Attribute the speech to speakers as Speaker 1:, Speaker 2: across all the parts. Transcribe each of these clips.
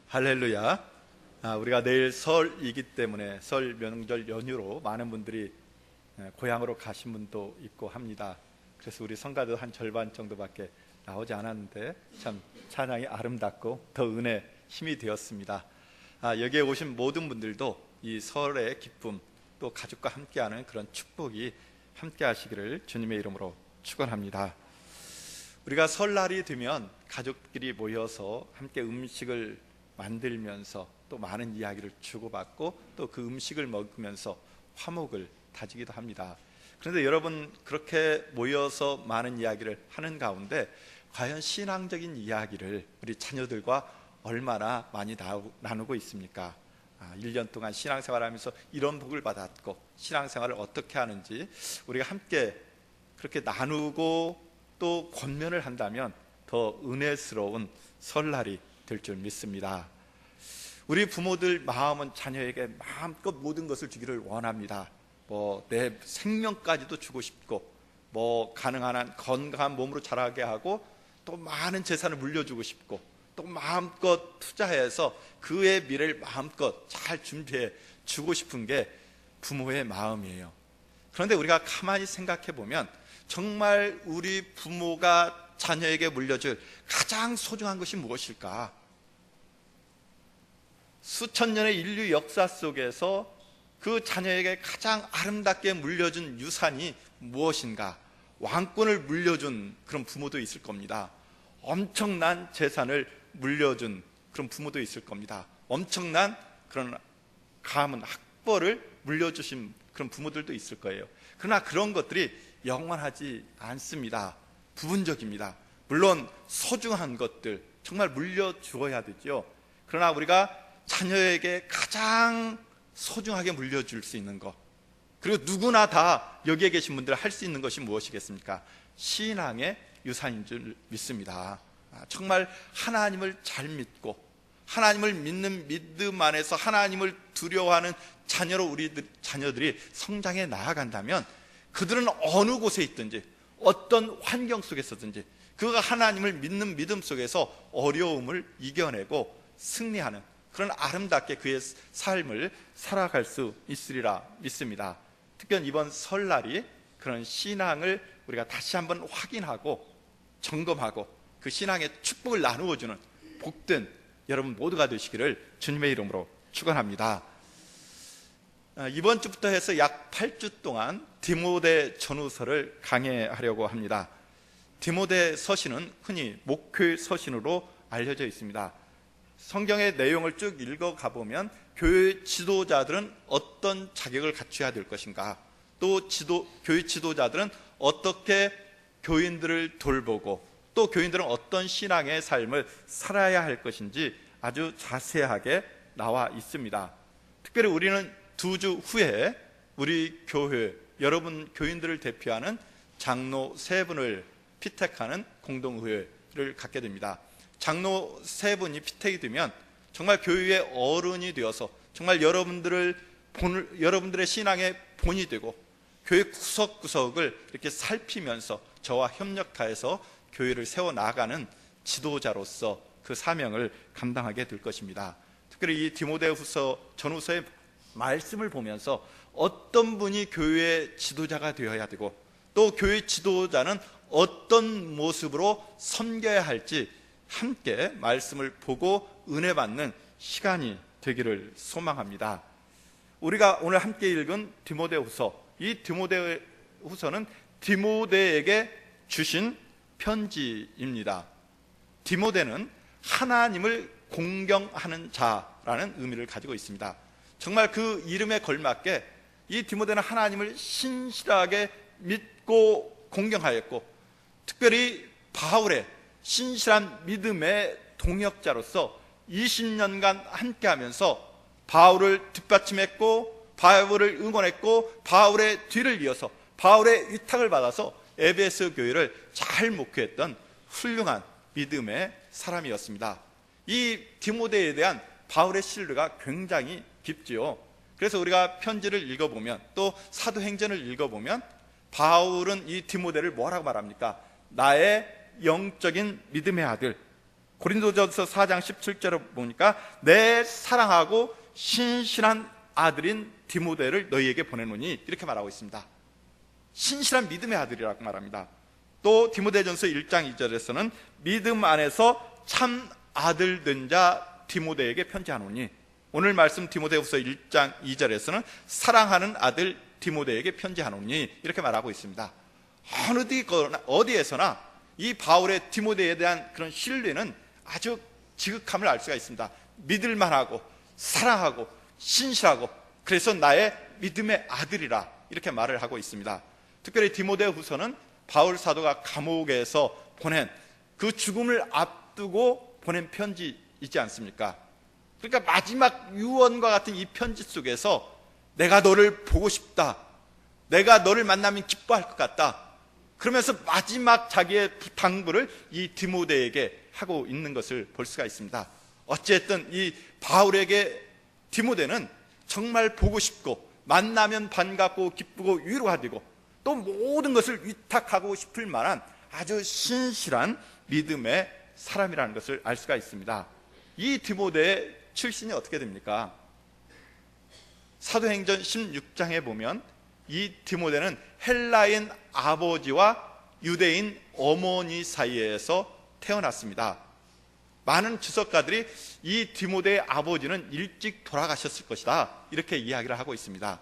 Speaker 1: 할렐루야. 우리가 내일 설이기 때문에 설 명절 연휴로 많은 분들이 고향으로 가신 분도 있고 합니다. 그래서 우리 성가도 한 절반 정도밖에 나오지 않았는데 참 찬양이 아름답고 더 은혜 힘이 되었습니다. 여기에 오신 모든 분들도 이 설의 기쁨, 또 가족과 함께하는 그런 축복이 함께 하시기를 주님의 이름으로 축원합니다. 우리가 설날이 되면 가족끼리 모여서 함께 음식을 만들면서 또 많은 이야기를 주고받고 또 그 음식을 먹으면서 화목을 다지기도 합니다. 그런데 여러분, 그렇게 모여서 많은 이야기를 하는 가운데 과연 신앙적인 이야기를 우리 자녀들과 얼마나 많이 나누고 있습니까? 1년 동안 신앙생활하면서 이런 복을 받았고 신앙생활을 어떻게 하는지 우리가 함께 그렇게 나누고 또 권면을 한다면 더 은혜스러운 설날이 될 줄 믿습니다. 우리 부모들 마음은 자녀에게 마음껏 모든 것을 주기를 원합니다. 내 생명까지도 주고 싶고 가능한 한 건강한 몸으로 자라게 하고 또 많은 재산을 물려주고 싶고 또 마음껏 투자해서 그의 미래를 마음껏 잘 준비해 주고 싶은 게 부모의 마음이에요. 그런데 우리가 가만히 생각해 보면 정말 우리 부모가 자녀에게 물려줄 가장 소중한 것이 무엇일까? 수천 년의 인류 역사 속에서 그 자녀에게 가장 아름답게 물려준 유산이 무엇인가? 왕권을 물려준 그런 부모도 있을 겁니다. 엄청난 재산을 물려준 그런 부모도 있을 겁니다. 엄청난 그런 가문, 학벌을 물려주신 그런 부모들도 있을 거예요. 그러나 그런 것들이 영원하지 않습니다. 부분적입니다. 물론 소중한 것들 정말 물려주어야 되죠. 그러나 우리가 자녀에게 가장 소중하게 물려줄 수 있는 것, 그리고 누구나 다 여기에 계신 분들 할 수 있는 것이 무엇이겠습니까? 신앙의 유산인 줄 믿습니다. 정말 하나님을 잘 믿고 하나님을 믿는 믿음 안에서 하나님을 두려워하는 자녀로 우리 자녀들이 성장해 나아간다면 그들은 어느 곳에 있든지 어떤 환경 속에서든지 그가 하나님을 믿는 믿음 속에서 어려움을 이겨내고 승리하는 그런 아름답게 그의 삶을 살아갈 수 있으리라 믿습니다. 특별히 이번 설날이 그런 신앙을 우리가 다시 한번 확인하고 점검하고 그 신앙의 축복을 나누어주는 복된 여러분 모두가 되시기를 주님의 이름으로 축원합니다. 이번 주부터 해서 약 8주 동안 디모데 전후서를 강해하려고 합니다. 디모데 서신은 흔히 목회 서신으로 알려져 있습니다. 성경의 내용을 쭉 읽어가보면 교회 지도자들은 어떤 자격을 갖춰야 될 것인가, 또 교회 지도자들은 어떻게 교인들을 돌보고 또 교인들은 어떤 신앙의 삶을 살아야 할 것인지 아주 자세하게 나와 있습니다. 특별히 우리는 2주 후에 우리 교회 여러분 교인들을 대표하는 장로 3분을 피택하는 공동회를 갖게 됩니다. 장로 3분이 피택이 되면 정말 교회의 어른이 되어서 정말 여러분들의 신앙의 본이 되고 교회 구석구석을 이렇게 살피면서 저와 협력하여서 교회를 세워나가는 지도자로서 그 사명을 감당하게 될 것입니다. 특별히 이 디모데후서 전후서의 말씀을 보면서 어떤 분이 교회의 지도자가 되어야 되고 또 교회 지도자는 어떤 모습으로 섬겨야 할지 함께 말씀을 보고 은혜 받는 시간이 되기를 소망합니다. 우리가 오늘 함께 읽은 디모데후서, 이 디모데후서는 디모데에게 주신 편지입니다. 디모데는 하나님을 공경하는 자라는 의미를 가지고 있습니다. 정말 그 이름에 걸맞게 이 디모데는 하나님을 신실하게 믿고 공경하였고 특별히 바울의 신실한 믿음의 동역자로서 20년간 함께하면서 바울을 뒷받침했고 바울을 응원했고 바울의 뒤를 이어서 바울의 위탁을 받아서 에베소 교회를 잘 목회했던 훌륭한 믿음의 사람이었습니다. 이 디모데에 대한 바울의 신뢰가 굉장히 깊지요. 그래서 우리가 편지를 읽어보면 또 사도행전을 읽어보면 바울은 이 디모데를 뭐라고 말합니까? 나의 영적인 믿음의 아들, 고린도전서 4장 17절을 보니까 내 사랑하고 신실한 아들인 디모데를 너희에게 보내노니 이렇게 말하고 있습니다. 신실한 믿음의 아들이라고 말합니다. 또 디모데전서 1장 2절에서는 믿음 안에서 참 아들 된 자 디모데에게 편지하노니, 오늘 말씀 디모데후서 1장 2절에서는 사랑하는 아들 디모데에게 편지하노니 이렇게 말하고 있습니다. 어디에서나 이 바울의 디모데에 대한 그런 신뢰는 아주 지극함을 알 수가 있습니다. 믿을만하고 사랑하고 신실하고, 그래서 나의 믿음의 아들이라 이렇게 말을 하고 있습니다. 특별히 디모데후서는 바울 사도가 감옥에서 보낸, 그 죽음을 앞두고 보낸 편지이지 않습니까? 그러니까 마지막 유언과 같은 이 편지 속에서 내가 너를 보고 싶다, 내가 너를 만나면 기뻐할 것 같다, 그러면서 마지막 자기의 당부를 이 디모데에게 하고 있는 것을 볼 수가 있습니다. 어쨌든 이 바울에게 디모데는 정말 보고 싶고 만나면 반갑고 기쁘고 위로가 되고 또 모든 것을 위탁하고 싶을 만한 아주 신실한 믿음의 사람이라는 것을 알 수가 있습니다. 이 디모데의 출신이 어떻게 됩니까? 사도행전 16장에 보면 이 디모데는 헬라인 아버지와 유대인 어머니 사이에서 태어났습니다. 많은 주석가들이 이 디모데의 아버지는 일찍 돌아가셨을 것이다 이렇게 이야기를 하고 있습니다.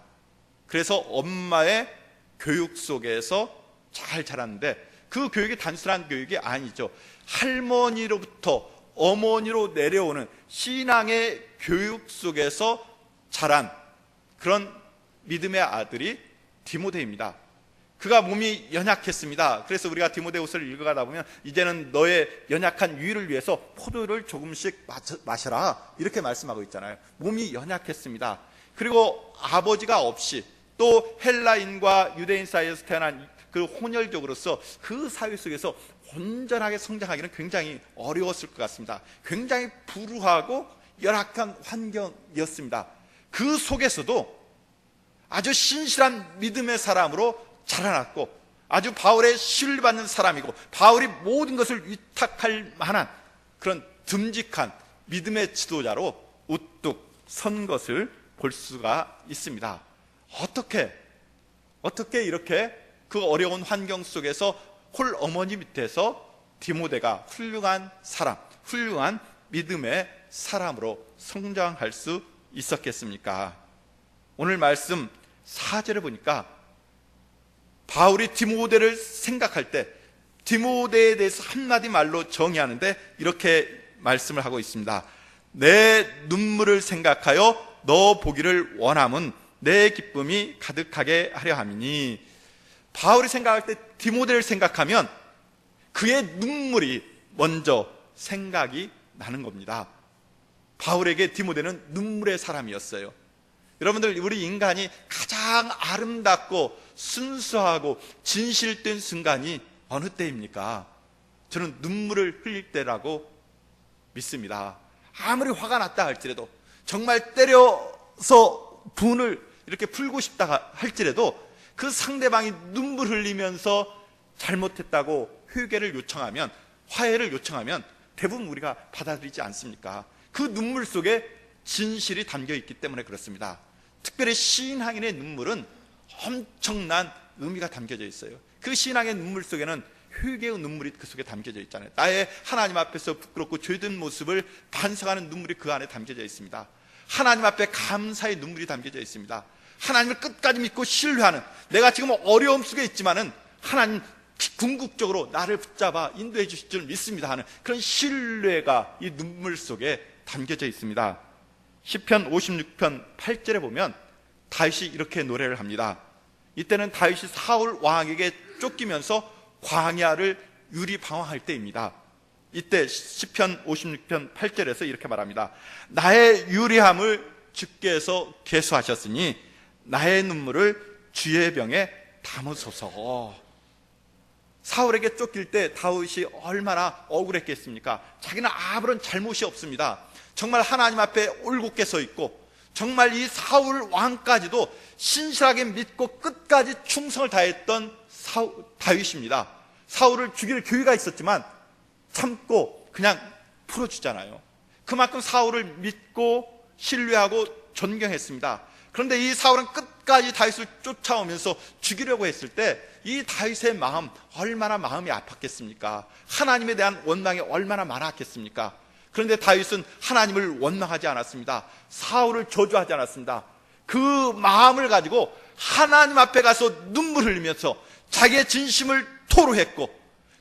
Speaker 1: 그래서 엄마의 교육 속에서 잘 자랐는데, 그 교육이 단순한 교육이 아니죠. 할머니로부터 어머니로 내려오는 신앙의 교육 속에서 자란 그런 믿음의 아들이 디모데입니다. 그가 몸이 연약했습니다. 그래서 우리가 디모데후서를 읽어가다 보면 이제는 너의 연약한 유의를 위해서 포도를 조금씩 마셔라 이렇게 말씀하고 있잖아요. 몸이 연약했습니다. 그리고 아버지가 없이 또 헬라인과 유대인 사이에서 태어난 그 혼혈족으로서 그 사회 속에서 온전하게 성장하기는 굉장히 어려웠을 것 같습니다. 굉장히 불우하고 열악한 환경이었습니다. 그 속에서도 아주 신실한 믿음의 사람으로 자라났고 아주 바울의 신뢰받는 사람이고 바울이 모든 것을 위탁할 만한 그런 듬직한 믿음의 지도자로 우뚝 선 것을 볼 수가 있습니다. 어떻게 이렇게 그 어려운 환경 속에서 홀 어머니 밑에서 디모데가 훌륭한 사람, 훌륭한 믿음의 사람으로 성장할 수 있었겠습니까? 오늘 말씀 4절에 보니까 바울이 디모데를 생각할 때 디모데에 대해서 한마디 말로 정의하는데 이렇게 말씀을 하고 있습니다. 내 눈물을 생각하여 너 보기를 원함은 내 기쁨이 가득하게 하려 함이니, 바울이 생각할 때 디모데를 생각하면 그의 눈물이 먼저 생각이 나는 겁니다. 바울에게 디모데는 눈물의 사람이었어요. 여러분들, 우리 인간이 가장 아름답고 순수하고 진실된 순간이 어느 때입니까? 저는 눈물을 흘릴 때라고 믿습니다. 아무리 화가 났다 할지라도, 정말 때려서 분을 이렇게 풀고 싶다 할지라도 그 상대방이 눈물 흘리면서 잘못했다고 회개를 요청하면, 화해를 요청하면 대부분 우리가 받아들이지 않습니까? 그 눈물 속에 진실이 담겨 있기 때문에 그렇습니다. 특별히 신앙인의 눈물은 엄청난 의미가 담겨져 있어요. 그 신앙의 눈물 속에는 회개의 눈물이 그 속에 담겨져 있잖아요. 나의 하나님 앞에서 부끄럽고 죄된 모습을 반성하는 눈물이 그 안에 담겨져 있습니다. 하나님 앞에 감사의 눈물이 담겨져 있습니다. 하나님을 끝까지 믿고 신뢰하는, 내가 지금 어려움 속에 있지만은 하나님 궁극적으로 나를 붙잡아 인도해 주실 줄 믿습니다 하는 그런 신뢰가 이 눈물 속에 담겨져 있습니다. 시편 56편 8절에 보면 다윗이 이렇게 노래를 합니다. 이때는 다윗이 사울 왕에게 쫓기면서 광야를 유리방황할 때입니다. 이때 시편 56편 8절에서 이렇게 말합니다. 나의 유리함을 주께서 계수하셨으니 나의 눈물을 주의 병에 담으소서. 사울에게 쫓길 때 다윗이 얼마나 억울했겠습니까? 자기는 아무런 잘못이 없습니다. 정말 하나님 앞에 올곧게 서 있고, 정말 이 사울 왕까지도 신실하게 믿고 끝까지 충성을 다했던 다윗입니다. 사울을 죽일 기회가 있었지만 참고 그냥 풀어주잖아요. 그만큼 사울을 믿고 신뢰하고 존경했습니다. 그런데 이 사울은 끝까지 다윗을 쫓아오면서 죽이려고 했을 때 이 다윗의 마음, 얼마나 마음이 아팠겠습니까? 하나님에 대한 원망이 얼마나 많았겠습니까? 그런데 다윗은 하나님을 원망하지 않았습니다. 사울을 저주하지 않았습니다. 그 마음을 가지고 하나님 앞에 가서 눈물 흘리면서 자기의 진심을 토로했고,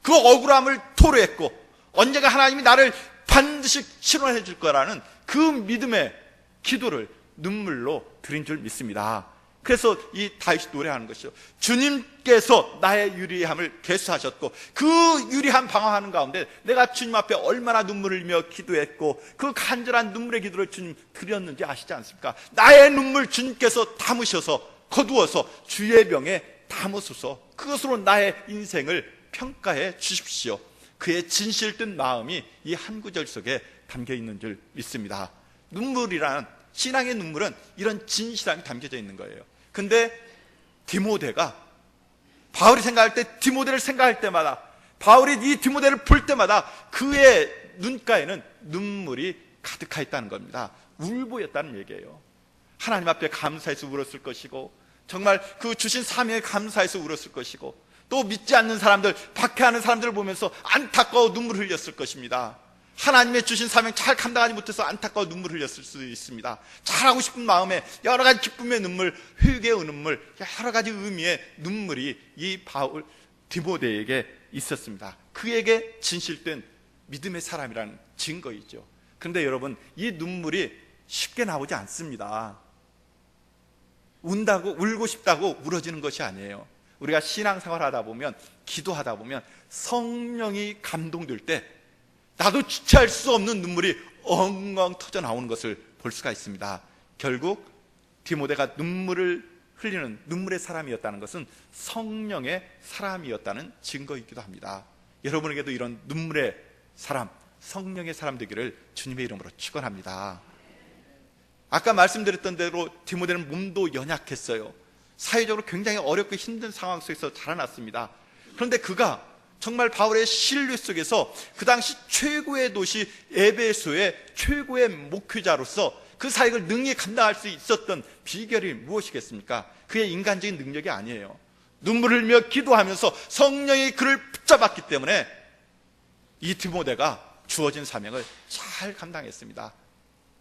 Speaker 1: 그 억울함을 토로했고, 언젠가 하나님이 나를 반드시 실현해 줄 거라는 그 믿음의 기도를 눈물로 드린 줄 믿습니다. 그래서 이 다윗이 노래하는 것이죠. 주님께서 나의 유리함을 개수하셨고, 그 유리함 방황하는 가운데 내가 주님 앞에 얼마나 눈물을 흘리며 기도했고, 그 간절한 눈물의 기도를 주님 드렸는지 아시지 않습니까? 나의 눈물 주님께서 담으셔서 거두어서 주의 병에 담으소서. 그것으로 나의 인생을 평가해 주십시오. 그의 진실된 마음이 이 한 구절 속에 담겨 있는 줄 믿습니다. 눈물이란, 신앙의 눈물은 이런 진실함이 담겨져 있는 거예요. 근데 디모데가, 바울이 생각할 때, 디모데를 생각할 때마다, 바울이 이 디모데를 볼 때마다 그의 눈가에는 눈물이 가득하 있다는 겁니다. 울보였다는 얘기예요. 하나님 앞에 감사해서 울었을 것이고, 정말 그 주신 사명에 감사해서 울었을 것이고, 또 믿지 않는 사람들, 박해하는 사람들을 보면서 안타까워 눈물 흘렸을 것입니다. 하나님의 주신 사명 잘 감당하지 못해서 안타까워 눈물 흘렸을 수 있습니다. 잘하고 싶은 마음에 여러 가지 기쁨의 눈물, 회개의 눈물, 여러 가지 의미의 눈물이 이 바울 디모데에게 있었습니다. 그에게 진실된 믿음의 사람이라는 증거이죠. 그런데 여러분, 이 눈물이 쉽게 나오지 않습니다. 운다고, 울고 싶다고 울어지는 것이 아니에요. 우리가 신앙생활 하다 보면, 기도하다 보면 성령이 감동될 때 나도 주체할 수 없는 눈물이 엉엉 터져 나오는 것을 볼 수가 있습니다. 결국 디모데가 눈물을 흘리는 눈물의 사람이었다는 것은 성령의 사람이었다는 증거이기도 합니다. 여러분에게도 이런 눈물의 사람, 성령의 사람 되기를 주님의 이름으로 축원합니다. 아까 말씀드렸던 대로 디모데는 몸도 연약했어요. 사회적으로 굉장히 어렵고 힘든 상황 속에서 자라났습니다. 그런데 그가 정말 바울의 신뢰 속에서 그 당시 최고의 도시 에베소의 최고의 목회자로서 그 사역을 능히 감당할 수 있었던 비결이 무엇이겠습니까? 그의 인간적인 능력이 아니에요. 눈물을 흘리며 기도하면서 성령이 그를 붙잡았기 때문에 이 디모데가 주어진 사명을 잘 감당했습니다.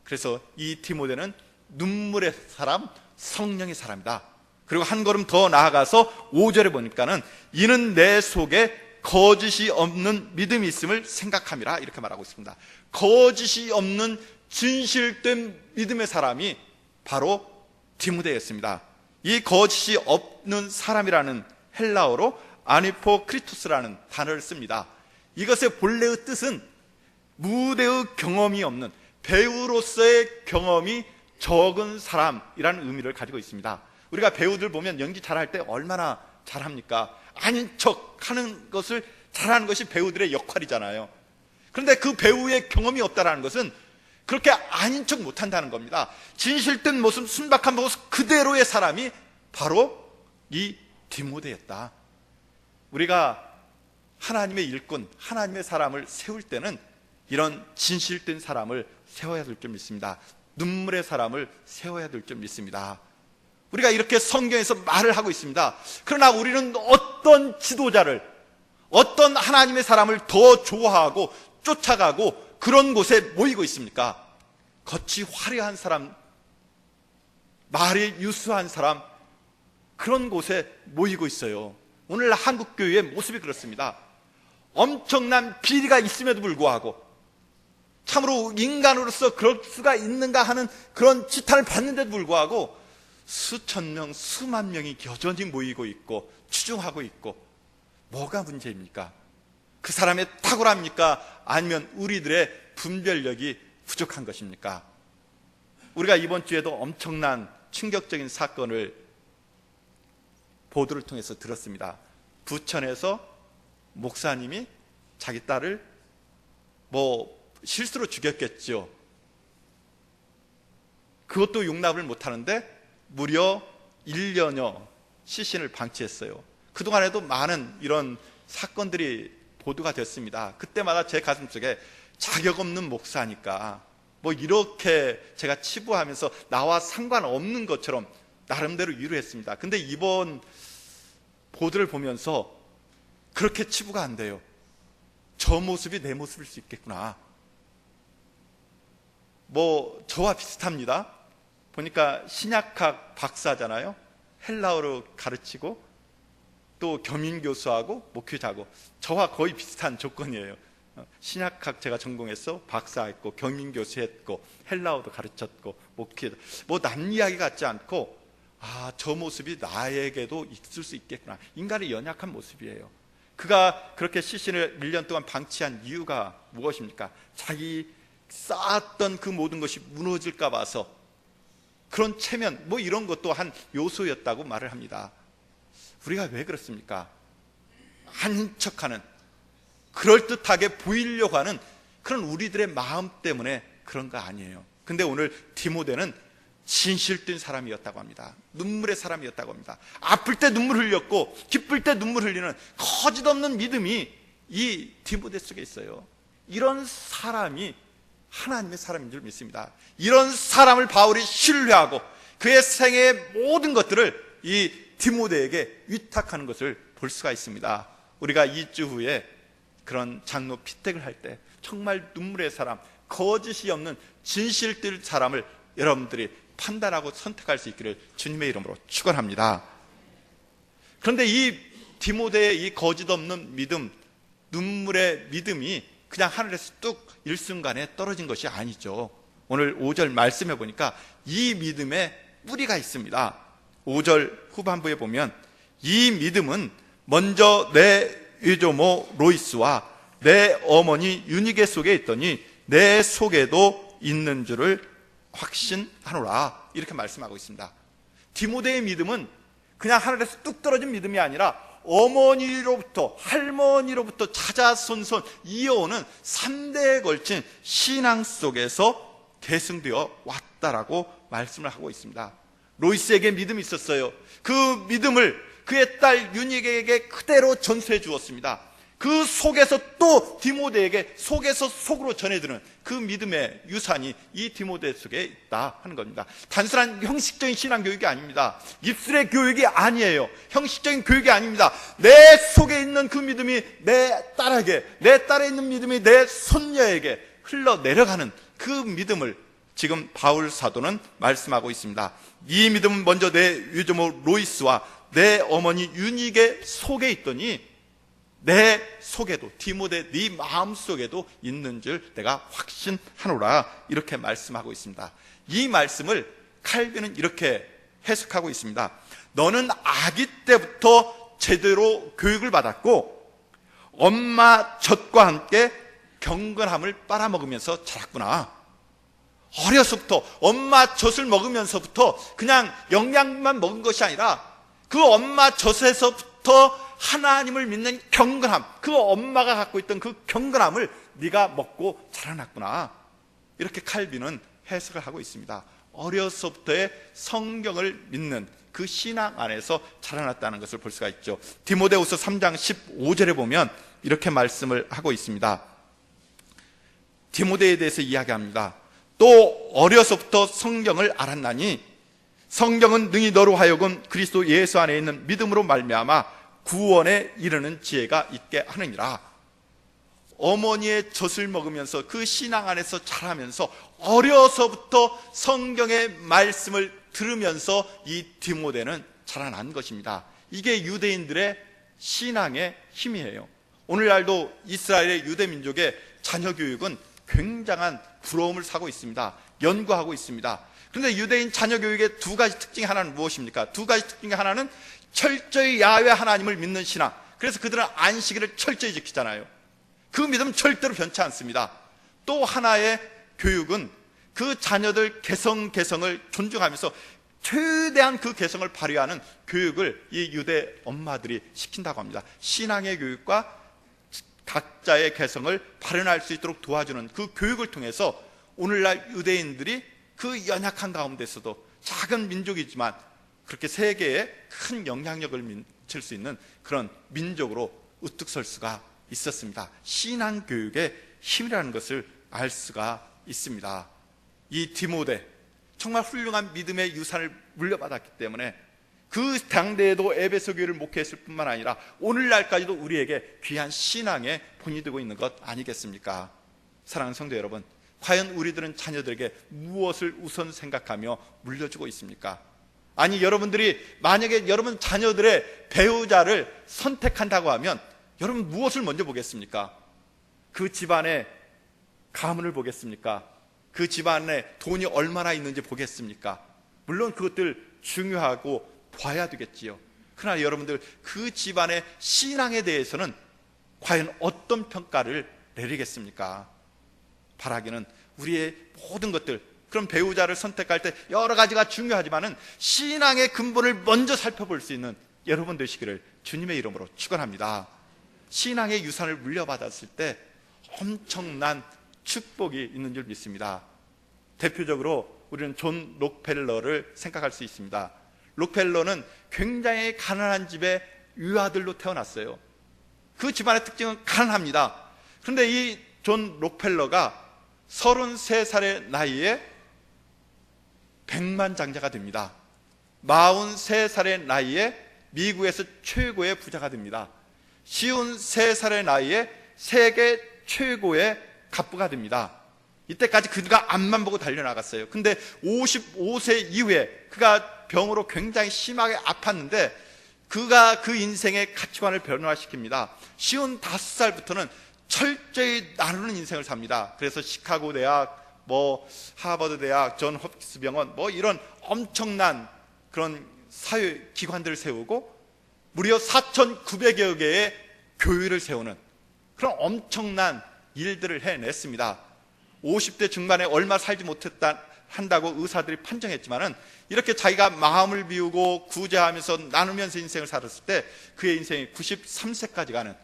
Speaker 1: 그래서 이 디모데는 눈물의 사람, 성령의 사람이다. 그리고 한 걸음 더 나아가서 5절에 보니까는 이는 내 속에 거짓이 없는 믿음이 있음을 생각함이라, 이렇게 말하고 있습니다. 거짓이 없는 진실된 믿음의 사람이 바로 디모데였습니다. 이 거짓이 없는 사람이라는 헬라어로 아니포크리토스라는 단어를 씁니다. 이것의 본래의 뜻은 무대의 경험이 없는, 배우로서의 경험이 적은 사람이라는 의미를 가지고 있습니다. 우리가 배우들 보면 연기 잘할 때 얼마나 잘합니까? 아닌 척 하는 것을 잘하는 것이 배우들의 역할이잖아요. 그런데 그 배우의 경험이 없다는 것은 그렇게 아닌 척 못한다는 겁니다. 진실된 모습, 순박한 모습 그대로의 사람이 바로 이 디모데였다. 우리가 하나님의 일꾼, 하나님의 사람을 세울 때는 이런 진실된 사람을 세워야 될 줄 믿습니다. 눈물의 사람을 세워야 될 줄 믿습니다. 우리가 이렇게 성경에서 말을 하고 있습니다. 그러나 우리는 어떤 지도자를, 어떤 하나님의 사람을 더 좋아하고 쫓아가고 그런 곳에 모이고 있습니까? 겉이 화려한 사람, 말이 유수한 사람, 그런 곳에 모이고 있어요. 오늘 한국교회의 모습이 그렇습니다. 엄청난 비리가 있음에도 불구하고, 참으로 인간으로서 그럴 수가 있는가 하는 그런 지탄을 받는데도 불구하고 수천 명, 수만 명이 여전히 모이고 있고 추종하고 있고, 뭐가 문제입니까? 그 사람의 탁월합니까? 아니면 우리들의 분별력이 부족한 것입니까? 우리가 이번 주에도 엄청난 충격적인 사건을 보도를 통해서 들었습니다. 부천에서 목사님이 자기 딸을 실수로 죽였겠죠. 그것도 용납을 못하는데 무려 1년여 시신을 방치했어요. 그동안에도 많은 이런 사건들이 보도가 됐습니다. 그때마다 제 가슴속에 자격 없는 목사니까 뭐 이렇게 제가 치부하면서 나와 상관없는 것처럼 나름대로 위로했습니다. 근데 이번 보도를 보면서 그렇게 치부가 안 돼요. 저 모습이 내 모습일 수 있겠구나. 뭐 저와 비슷합니다. 보니까 신약학 박사잖아요. 헬라어로 가르치고 또 겸임교수하고 목회자고 저와 거의 비슷한 조건이에요. 신약학 제가 전공했어. 박사했고 겸임교수했고 헬라어도 가르쳤고 목회자. 뭐 남 이야기 같지 않고 저 모습이 나에게도 있을 수 있겠구나. 인간의 연약한 모습이에요. 그가 그렇게 시신을 1년 동안 방치한 이유가 무엇입니까? 자기 쌓았던 그 모든 것이 무너질까 봐서 그런 체면 뭐 이런 것도 한 요소였다고 말을 합니다. 우리가 왜 그렇습니까? 아닌 척하는, 그럴듯하게 보이려고 하는 그런 우리들의 마음 때문에 그런 거 아니에요. 근데 오늘 디모데는 진실된 사람이었다고 합니다. 눈물의 사람이었다고 합니다. 아플 때 눈물 흘렸고 기쁠 때 눈물 흘리는 거짓없는 믿음이 이 디모데 속에 있어요. 이런 사람이 하나님의 사람인 줄 믿습니다. 이런 사람을 바울이 신뢰하고 그의 생애의 모든 것들을 이 디모데에게 위탁하는 것을 볼 수가 있습니다. 우리가 2주 후에 그런 장로 피택을 할 때 정말 눈물의 사람, 거짓이 없는 진실될 사람을 여러분들이 판단하고 선택할 수 있기를 주님의 이름으로 축원합니다. 그런데 이 디모데의 이 거짓 없는 믿음, 눈물의 믿음이 그냥 하늘에서 뚝 일순간에 떨어진 것이 아니죠. 오늘 5절 말씀해 보니까 이 믿음에 뿌리가 있습니다. 5절 후반부에 보면 이 믿음은 먼저 내 유조모 로이스와 내 어머니 유니게 속에 있더니 내 속에도 있는 줄을 확신하노라, 이렇게 말씀하고 있습니다. 디모데의 믿음은 그냥 하늘에서 뚝 떨어진 믿음이 아니라 어머니로부터 할머니로부터 자자손손 이어오는 3대에 걸친 신앙 속에서 계승되어 왔다라고 말씀을 하고 있습니다. 로이스에게 믿음이 있었어요. 그 믿음을 그의 딸 유니게에게 그대로 전수해 주었습니다. 그 속에서 또 디모데에게 속에서 속으로 전해드는 그 믿음의 유산이 이 디모데 속에 있다 하는 겁니다. 단순한 형식적인 신앙교육이 아닙니다. 입술의 교육이 아니에요. 형식적인 교육이 아닙니다. 내 속에 있는 그 믿음이 내 딸에게, 내 딸에 있는 믿음이 내 손녀에게 흘러내려가는 그 믿음을 지금 바울 사도는 말씀하고 있습니다. 이 믿음은 먼저 내 유조모 로이스와 내 어머니 유니게 속에 있더니 내 속에도, 디모데 네 마음속에도 있는 줄 내가 확신하노라, 이렇게 말씀하고 있습니다. 이 말씀을 칼빈은 이렇게 해석하고 있습니다. 너는 아기 때부터 제대로 교육을 받았고 엄마 젖과 함께 경건함을 빨아먹으면서 자랐구나. 어려서부터 엄마 젖을 먹으면서부터 그냥 영양만 먹은 것이 아니라 그 엄마 젖에서부터 하나님을 믿는 경건함, 그 엄마가 갖고 있던 그 경건함을 네가 먹고 자라났구나, 이렇게 칼빈은 해석을 하고 있습니다. 어려서부터의 성경을 믿는 그 신앙 안에서 자라났다는 것을 볼 수가 있죠. 디모데후서 3장 15절에 보면 이렇게 말씀을 하고 있습니다. 디모데에 대해서 이야기합니다. 또 어려서부터 성경을 알았나니 성경은 능히 너로 하여금 그리스도 예수 안에 있는 믿음으로 말미암아 구원에 이르는 지혜가 있게 하느니라. 어머니의 젖을 먹으면서 그 신앙 안에서 자라면서 어려서부터 성경의 말씀을 들으면서 이 디모데는 자라난 것입니다. 이게 유대인들의 신앙의 힘이에요. 오늘날도 이스라엘의 유대민족의 자녀교육은 굉장한 부러움을 사고 있습니다. 연구하고 있습니다. 그런데 유대인 자녀교육의 두 가지 특징 하나는 무엇입니까? 두 가지 특징 하나는 철저히 야훼 하나님을 믿는 신앙. 그래서 그들은 안식일을 철저히 지키잖아요. 그 믿음은 절대로 변치 않습니다. 또 하나의 교육은 그 자녀들 개성을 존중하면서 최대한 그 개성을 발휘하는 교육을 이 유대 엄마들이 시킨다고 합니다. 신앙의 교육과 각자의 개성을 발현할 수 있도록 도와주는 그 교육을 통해서 오늘날 유대인들이 그 연약한 가운데서도 작은 민족이지만 그렇게 세계에 큰 영향력을 미칠 수 있는 그런 민족으로 우뚝 설 수가 있었습니다. 신앙교육의 힘이라는 것을 알 수가 있습니다. 이 디모데, 정말 훌륭한 믿음의 유산을 물려받았기 때문에 그 당대에도 에베소 교회를 목회했을 뿐만 아니라 오늘날까지도 우리에게 귀한 신앙의 본이 되고 있는 것 아니겠습니까? 사랑하는 성도 여러분, 과연 우리들은 자녀들에게 무엇을 우선 생각하며 물려주고 있습니까? 아니, 여러분들이 만약에 여러분 자녀들의 배우자를 선택한다고 하면 여러분 무엇을 먼저 보겠습니까? 그 집안의 가문을 보겠습니까? 그 집안에 돈이 얼마나 있는지 보겠습니까? 물론 그것들 중요하고 봐야 되겠지요. 그러나 여러분들 그 집안의 신앙에 대해서는 과연 어떤 평가를 내리겠습니까? 바라기는 우리의 모든 것들, 그런 배우자를 선택할 때 여러 가지가 중요하지만은 신앙의 근본을 먼저 살펴볼 수 있는 여러분 되시기를 주님의 이름으로 축원합니다. 신앙의 유산을 물려받았을 때 엄청난 축복이 있는 줄 믿습니다. 대표적으로 우리는 존 록펠러를 생각할 수 있습니다. 록펠러는 굉장히 가난한 집의 유아들로 태어났어요. 그 집안의 특징은 가난합니다. 그런데 이 존 록펠러가 33살의 나이에 백만장자가 됩니다. 43살의 나이에 미국에서 최고의 부자가 됩니다. 53살의 나이에 세계 최고의 갑부가 됩니다. 이때까지 그가 앞만 보고 달려나갔어요. 근데 55세 이후에 그가 병으로 굉장히 심하게 아팠는데 그가 그 인생의 가치관을 변화시킵니다. 55살부터는 철저히 나누는 인생을 삽니다. 그래서 시카고 대학, 하버드 대학, 존 홉킨스 병원, 이런 엄청난 그런 사회 기관들을 세우고 무려 4,900여 개의 교회를 세우는 그런 엄청난 일들을 해냈습니다. 50대 중반에 얼마 살지 한다고 의사들이 판정했지만은 이렇게 자기가 마음을 비우고 구제하면서 나누면서 인생을 살았을 때 그의 인생이 93세까지 가는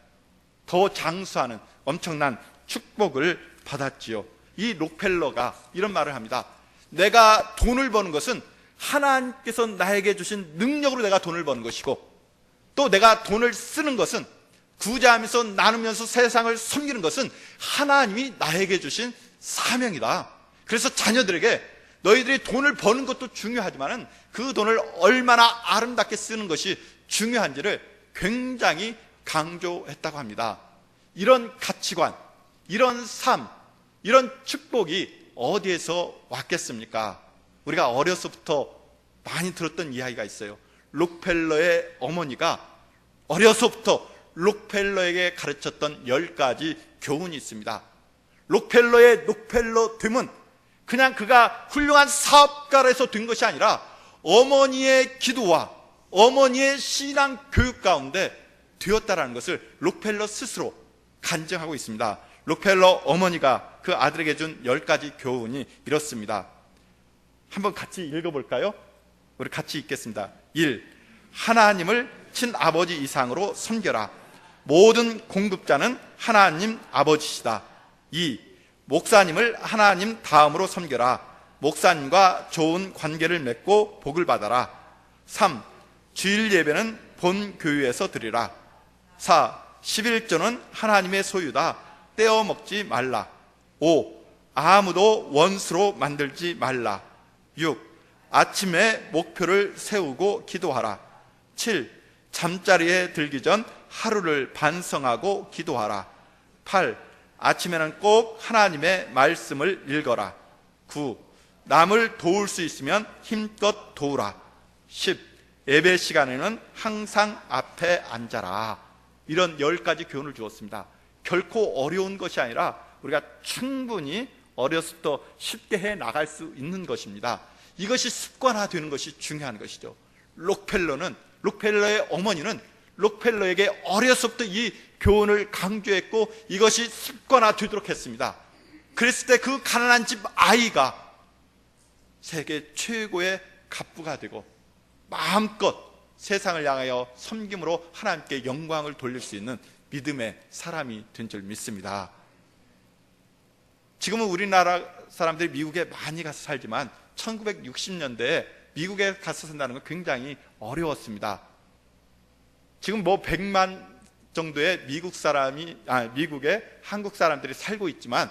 Speaker 1: 더 장수하는 엄청난 축복을 받았지요. 이 록펠러가 이런 말을 합니다. 내가 돈을 버는 것은 하나님께서 나에게 주신 능력으로 내가 돈을 버는 것이고, 또 내가 돈을 쓰는 것은 구제하면서 나누면서 세상을 섬기는 것은 하나님이 나에게 주신 사명이다. 그래서 자녀들에게 너희들이 돈을 버는 것도 중요하지만 그 돈을 얼마나 아름답게 쓰는 것이 중요한지를 굉장히 강조했다고 합니다. 이런 가치관, 이런 삶, 이런 축복이 어디에서 왔겠습니까? 우리가 어려서부터 많이 들었던 이야기가 있어요. 록펠러의 어머니가 어려서부터 록펠러에게 가르쳤던 10가지 교훈이 있습니다. 록펠러의 록펠러 됨은 그냥 그가 훌륭한 사업가로서 된 것이 아니라 어머니의 기도와 어머니의 신앙 교육 가운데 되었다라는 것을 록펠러 스스로 간증하고 있습니다. 록펠러 어머니가 그 아들에게 준 10가지 교훈이 이렇습니다. 한번 같이 읽어볼까요? 우리 같이 읽겠습니다. 1. 하나님을 친아버지 이상으로 섬겨라. 모든 공급자는 하나님 아버지시다. 2. 목사님을 하나님 다음으로 섬겨라. 목사님과 좋은 관계를 맺고 복을 받아라. 3. 주일 예배는 본 교회에서 드리라. 4. 11조는 하나님의 소유다. 떼어 먹지 말라. 5. 아무도 원수로 만들지 말라. 6. 아침에 목표를 세우고 기도하라. 7. 잠자리에 들기 전 하루를 반성하고 기도하라. 8. 아침에는 꼭 하나님의 말씀을 읽어라. 9. 남을 도울 수 있으면 힘껏 도우라. 10. 예배 시간에는 항상 앞에 앉아라. 이런 10가지 교훈을 주었습니다. 결코 어려운 것이 아니라 우리가 충분히 어려서부터 쉽게 해나갈 수 있는 것입니다. 이것이 습관화되는 것이 중요한 것이죠. 록펠러의 어머니는 록펠러에게 어려서부터 이 교훈을 강조했고 이것이 습관화되도록 했습니다. 그랬을 때 그 가난한 집 아이가 세계 최고의 갑부가 되고 마음껏 세상을 향하여 섬김으로 하나님께 영광을 돌릴 수 있는 믿음의 사람이 된 줄 믿습니다. 지금은 우리나라 사람들이 미국에 많이 가서 살지만 1960년대에 미국에 가서 산다는 건 굉장히 어려웠습니다. 지금 100만 정도의 미국에 한국 사람들이 살고 있지만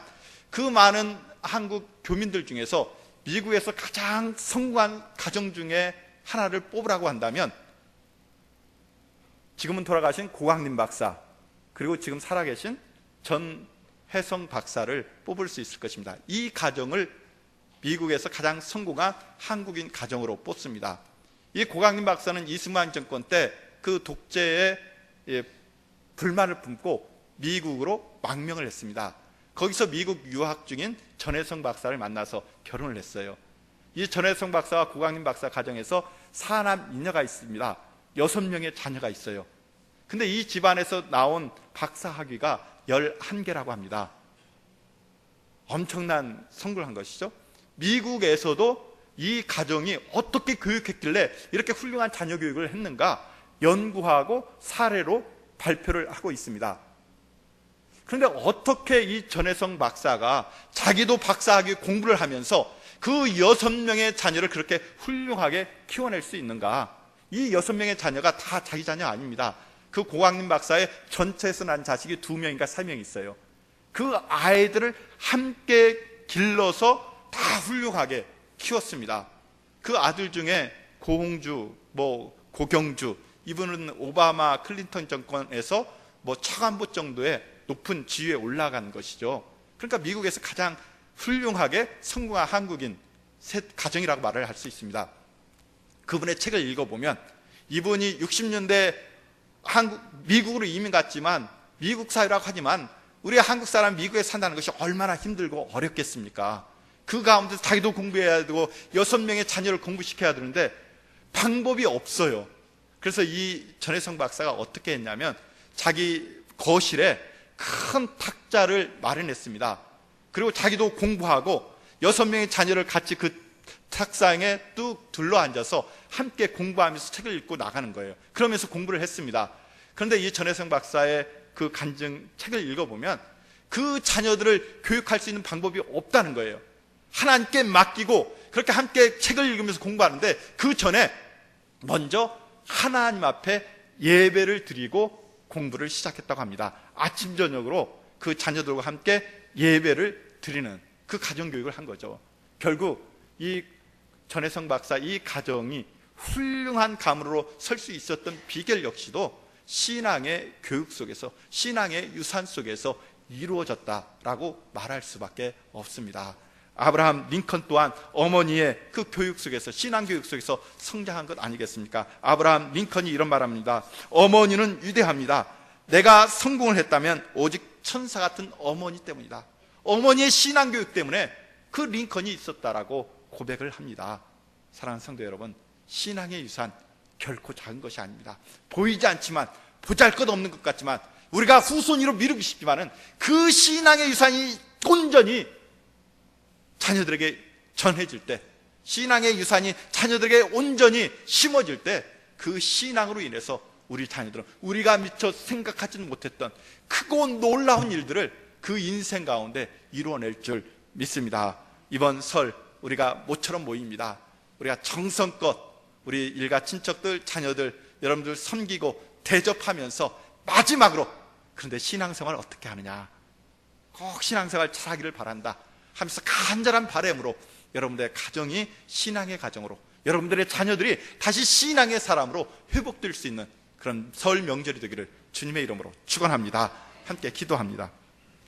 Speaker 1: 그 많은 한국 교민들 중에서 미국에서 가장 성공한 가정 중에 하나를 뽑으라고 한다면 지금은 돌아가신 고광림 박사, 그리고 지금 살아계신 전혜성 박사를 뽑을 수 있을 것입니다. 이 가정을 미국에서 가장 성공한 한국인 가정으로 뽑습니다. 이 고광림 박사는 이승만 정권 때 그 독재에 불만을 품고 미국으로 망명을 했습니다. 거기서 미국 유학 중인 전혜성 박사를 만나서 결혼을 했어요. 이 전혜성 박사와 고광림 박사 가정에서 사남 이녀가 있습니다. 6명의 자녀가 있어요. 근데 이 집안에서 나온 박사 학위가 11개라고 합니다. 엄청난 성공을 한 것이죠. 미국에서도 이 가정이 어떻게 교육했길래 이렇게 훌륭한 자녀 교육을 했는가 연구하고 사례로 발표를 하고 있습니다. 그런데 어떻게 이 전혜성 박사가 자기도 박사학위 공부를 하면서 그 6명의 자녀를 그렇게 훌륭하게 키워낼 수 있는가? 이 6명의 자녀가 다 자기 자녀 아닙니다. 그 고광림 박사의 전체에서 난 자식이 2명인가 3명 있어요. 그 아이들을 함께 길러서 다 훌륭하게 키웠습니다. 그 아들 중에 고홍주, 고경주, 이분은 오바마 클린턴 정권에서 차관보 정도의 높은 지위에 올라간 것이죠. 그러니까 미국에서 가장 훌륭하게 성공한 한국인 가정이라고 말을 할 수 있습니다. 그분의 책을 읽어보면 이분이 60년대 미국으로 이민 갔지만 미국 사회라고 하지만 우리 한국 사람 미국에 산다는 것이 얼마나 힘들고 어렵겠습니까? 그 가운데서 자기도 공부해야 되고 6명의 자녀를 공부시켜야 되는데 방법이 없어요. 그래서 이 전혜성 박사가 어떻게 했냐면 자기 거실에 큰 탁자를 마련했습니다. 그리고 자기도 공부하고 6명의 자녀를 같이 그 탁상에 뚝 둘러앉아서 함께 공부하면서 책을 읽고 나가는 거예요. 그러면서 공부를 했습니다. 그런데 이 전혜성 박사의 그 간증 책을 읽어보면 그 자녀들을 교육할 수 있는 방법이 없다는 거예요. 하나님께 맡기고 그렇게 함께 책을 읽으면서 공부하는데 그 전에 먼저 하나님 앞에 예배를 드리고 공부를 시작했다고 합니다. 아침 저녁으로 그 자녀들과 함께 예배를 드리는 그 가정교육을 한 거죠. 결국 이 전혜성 박사 이 가정이 훌륭한 가문으로 설 수 있었던 비결 역시도 신앙의 교육 속에서, 신앙의 유산 속에서 이루어졌다라고 말할 수밖에 없습니다. 아브라함 링컨 또한 어머니의 그 교육 속에서, 신앙 교육 속에서 성장한 것 아니겠습니까? 아브라함 링컨이 이런 말합니다. 어머니는 위대합니다. 내가 성공을 했다면 오직 천사 같은 어머니 때문이다. 어머니의 신앙 교육 때문에 그 링컨이 있었다라고 고백을 합니다. 사랑하는 성도 여러분, 신앙의 유산 결코 작은 것이 아닙니다. 보이지 않지만, 보잘것없는 것 같지만, 우리가 후손으로 미루기 쉽지만은 그 신앙의 유산이 온전히 자녀들에게 전해질 때, 신앙의 유산이 자녀들에게 온전히 심어질 때 그 신앙으로 인해서 우리 자녀들은 우리가 미처 생각하지는 못했던 크고 놀라운 일들을 그 인생 가운데 이루어낼 줄 믿습니다. 이번 설 우리가 모처럼 모입니다. 우리가 정성껏 우리 일가 친척들, 자녀들, 여러분들 섬기고 대접하면서 마지막으로 그런데 신앙생활 어떻게 하느냐, 꼭 신앙생활 잘하기를 바란다 하면서 간절한 바람으로 여러분들의 가정이 신앙의 가정으로, 여러분들의 자녀들이 다시 신앙의 사람으로 회복될 수 있는 그런 설 명절이 되기를 주님의 이름으로 축원합니다. 함께 기도합니다.